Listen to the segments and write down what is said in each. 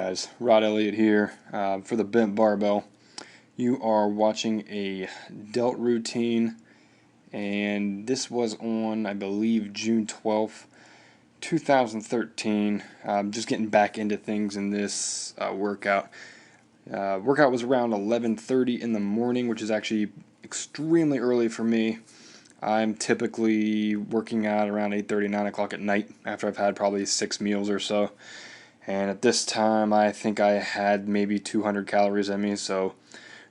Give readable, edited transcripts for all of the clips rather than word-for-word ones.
Guys, Rod Elliott here for the Bent Barbell. You are watching a delt routine, and this was on, I believe, June 12th, 2013. Just getting back into things in this workout. Workout was around 11:30 in the morning, which is actually extremely early for me. I'm typically working out around 8:30, 9 o'clock at night after I've had probably 6 meals or so. And at this time, I think I had maybe 200 calories in me, so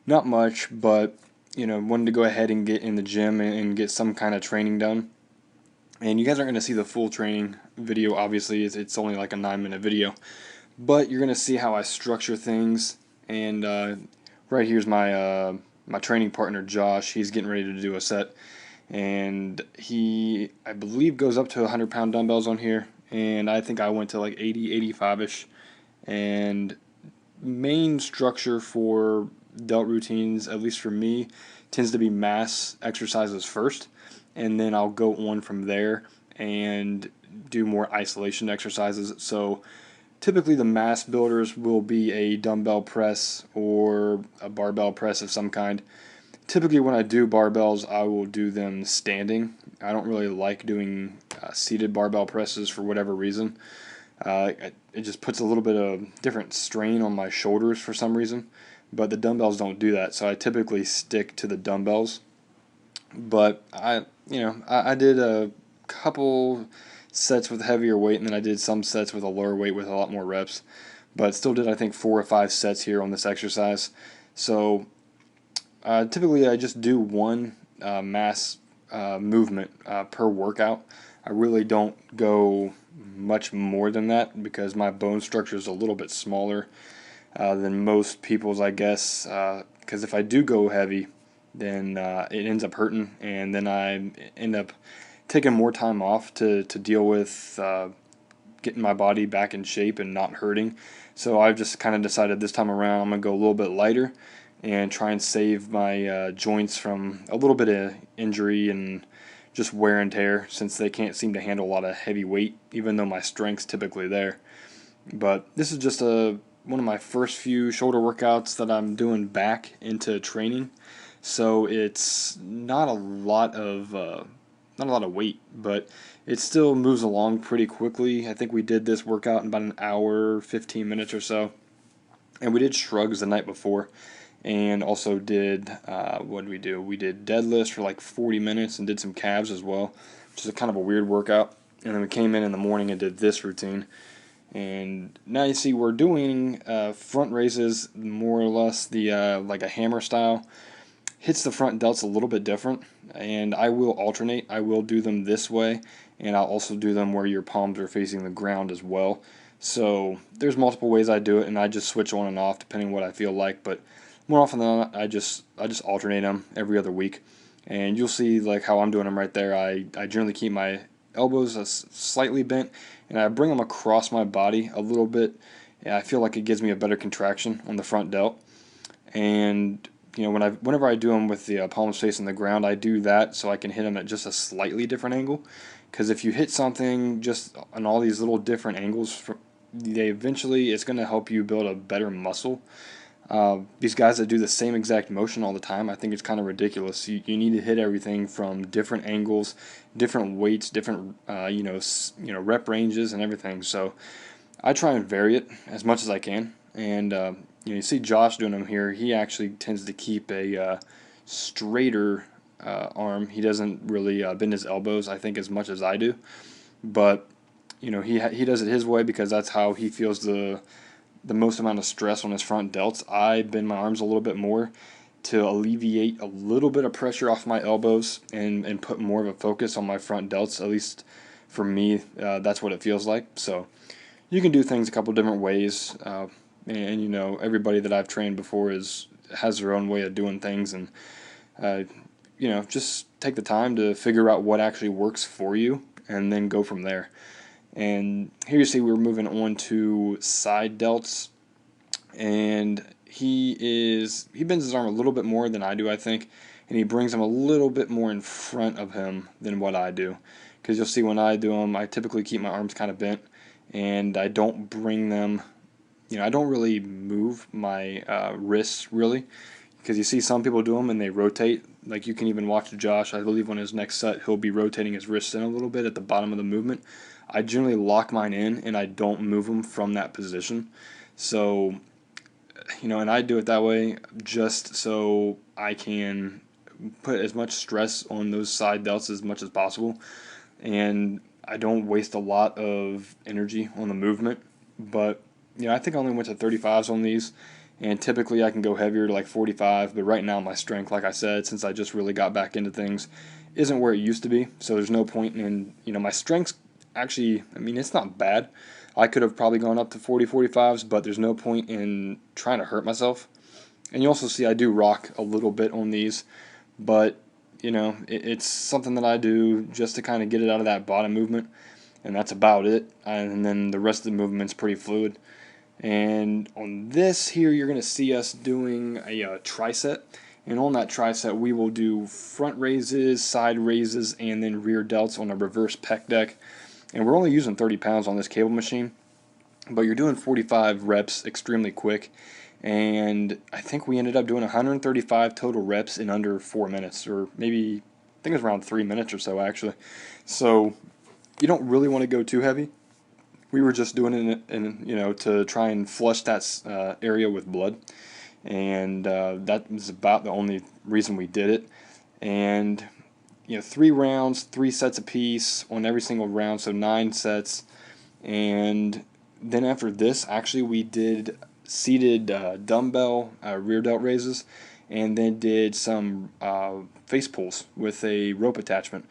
not much, but wanted to go ahead and get in the gym and get some kind of training done. And you guys aren't going to see the full training video, obviously. It's only like a 9-minute video, but you're going to see how I structure things. And right here's my my training partner, Josh. He's getting ready to do a set, and he, I believe, goes up to 100-pound dumbbells on here. And I think I went to like 80, 85-ish. And main structure for delt routines, at least for me, tends to be mass exercises first, and then I'll go on from there and do more isolation exercises. So typically the mass builders will be a dumbbell press or a barbell press of some kind. Typically when I do barbells, I will do them standing. I don't really like doing seated barbell presses for whatever reason. It just puts a little bit of different strain on my shoulders for some reason, but the dumbbells don't do that, so I typically stick to the dumbbells. But I did a couple sets with heavier weight, and then I did some sets with a lower weight with a lot more reps, but still did, I think, 4 or 5 sets here on this exercise. So typically I just do one mass movement per workout. I really don't go much more than that because my bone structure is a little bit smaller than most people's, I guess, because if I do go heavy, then it ends up hurting, and then I end up taking more time off to deal with getting my body back in shape and not hurting. So I've just kind of decided this time around I'm going to go a little bit lighter and try and save my joints from a little bit of injury and just wear and tear, since they can't seem to handle a lot of heavy weight, even though my strength's typically there. But this is just one of my first few shoulder workouts that I'm doing back into training, so it's not a lot of weight, but it still moves along pretty quickly. I think we did this workout in about an hour, 15 minutes or so, and we did shrugs the night before. And also did, what did we do? We did deadlifts for like 40 minutes and did some calves as well, which is kind of a weird workout. And then we came in the morning and did this routine. And now you see we're doing front raises, more or less the like a hammer style. Hits the front delts a little bit different, and I will alternate. I will do them this way, and I'll also do them where your palms are facing the ground as well. So there's multiple ways I do it, and I just switch on and off depending on what I feel like. But more often than not, I just alternate them every other week, and you'll see like how I'm doing them right there. I generally keep my elbows slightly bent, and I bring them across my body a little bit. And I feel like it gives me a better contraction on the front delt. And whenever I do them with the palms facing the ground, I do that so I can hit them at just a slightly different angle. Because if you hit something just on all these little different angles, eventually it's going to help you build a better muscle. These guys that do the same exact motion all the time, I think it's kind of ridiculous. You need to hit everything from different angles, different weights, different rep ranges and everything. So I try and vary it as much as I can. And you see Josh doing them here. He actually tends to keep a straighter arm. He doesn't really bend his elbows, I think, as much as I do. But he does it his way because that's how he feels the most amount of stress on his front delts. I bend my arms a little bit more to alleviate a little bit of pressure off my elbows and put more of a focus on my front delts. At least for me, that's what it feels like. So you can do things a couple different ways, and everybody that I've trained before has their own way of doing things, and just take the time to figure out what actually works for you and then go from there. And here you see we're moving on to side delts, and he bends his arm a little bit more than I do, I think, and he brings them a little bit more in front of him than what I do. Because you'll see when I do them, I typically keep my arms kind of bent, and I don't bring them I don't really move my wrists really, because you see some people do them and they rotate. Like, you can even watch Josh, I believe on his next set, he'll be rotating his wrists in a little bit at the bottom of the movement. I generally lock mine in and I don't move them from that position. So, and I do it that way just so I can put as much stress on those side delts as much as possible, and I don't waste a lot of energy on the movement. But I think I only went to 35s on these, and typically I can go heavier to like 45, but right now my strength, like I said, since I just really got back into things, isn't where it used to be. So there's no point in, my strength's actually, it's not bad. I could have probably gone up to 40, 45s, but there's no point in trying to hurt myself. And you also see I do rock a little bit on these, but it's something that I do just to kind of get it out of that bottom movement, and that's about it. And then the rest of the movement's pretty fluid. And on this here, you're going to see us doing a tricep. And on that tricep, we will do front raises, side raises, and then rear delts on a reverse pec deck. And we're only using 30 pounds on this cable machine, but you're doing 45 reps extremely quick. And I think we ended up doing 135 total reps in under 4 minutes, or maybe, I think it was around 3 minutes or so actually. So you don't really want to go too heavy. We were just doing it to try and flush that area with blood, and that was about the only reason we did it. And 3 rounds, 3 sets apiece on every single round, so 9 sets. And then after this, actually, we did seated dumbbell rear delt raises, and then did some face pulls with a rope attachment,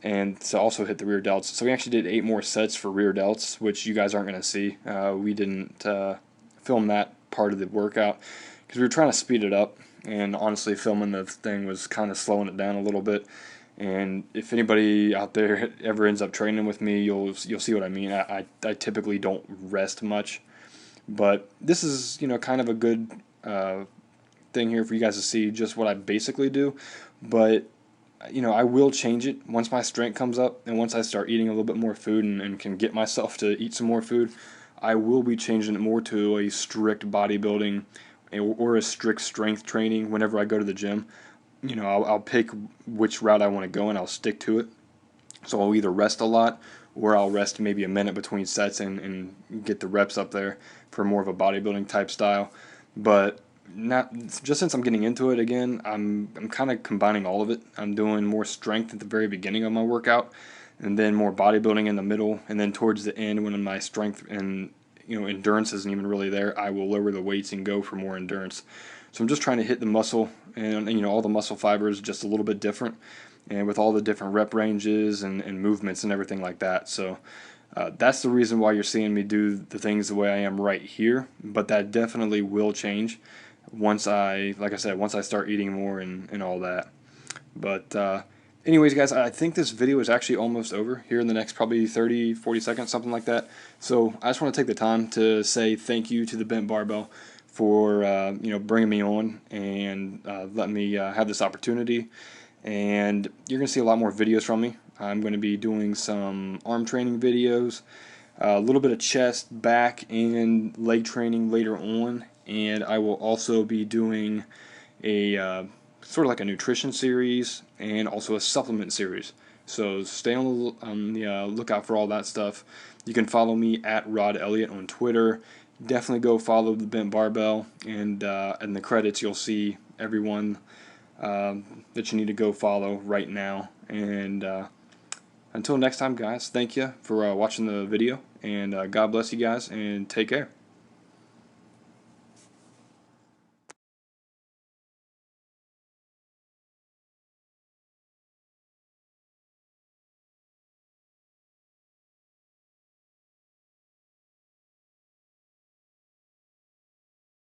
and to also hit the rear delts. So we actually did 8 more sets for rear delts, which you guys aren't going to see. We didn't film that part of the workout because we were trying to speed it up, and honestly filming the thing was kind of slowing it down a little bit. And if anybody out there ever ends up training with me, you'll see what I mean. I typically don't rest much, but this is kind of a good thing here for you guys to see just what I basically do. But I will change it once my strength comes up, and once I start eating a little bit more food and can get myself to eat some more food, I will be changing it more to a strict bodybuilding or a strict strength training whenever I go to the gym. I'll pick which route I want to go and I'll stick to it. So I'll either rest a lot, or I'll rest maybe a minute between sets and get the reps up there for more of a bodybuilding type style. But not just since I'm getting into it again, I'm kind of combining all of it. I'm doing more strength at the very beginning of my workout, and then more bodybuilding in the middle, and then towards the end when my strength and endurance isn't even really there, I will lower the weights and go for more endurance. So I'm just trying to hit the muscle and all the muscle fibers just a little bit different, and with all the different rep ranges and movements and everything like that. So that's the reason why you're seeing me do the things the way I am right here. But that definitely will change once like I said, once I start eating more and all that. But anyways, guys, I think this video is actually almost over here in the next probably 30, 40 seconds, something like that. So I just want to take the time to say thank you to the Bent Barbell for bringing me on and letting me have this opportunity. And you're going to see a lot more videos from me. I'm going to be doing some arm training videos, a little bit of chest, back, and leg training later on. And I will also be doing a sort of like a nutrition series and also a supplement series. So stay on the lookout for all that stuff. You can follow me at Rod Elliott on Twitter. Definitely go follow the Bent Barbell, and in the credits you'll see everyone that you need to go follow right now. And until next time, guys, thank you for watching the video, and God bless you guys, and take care.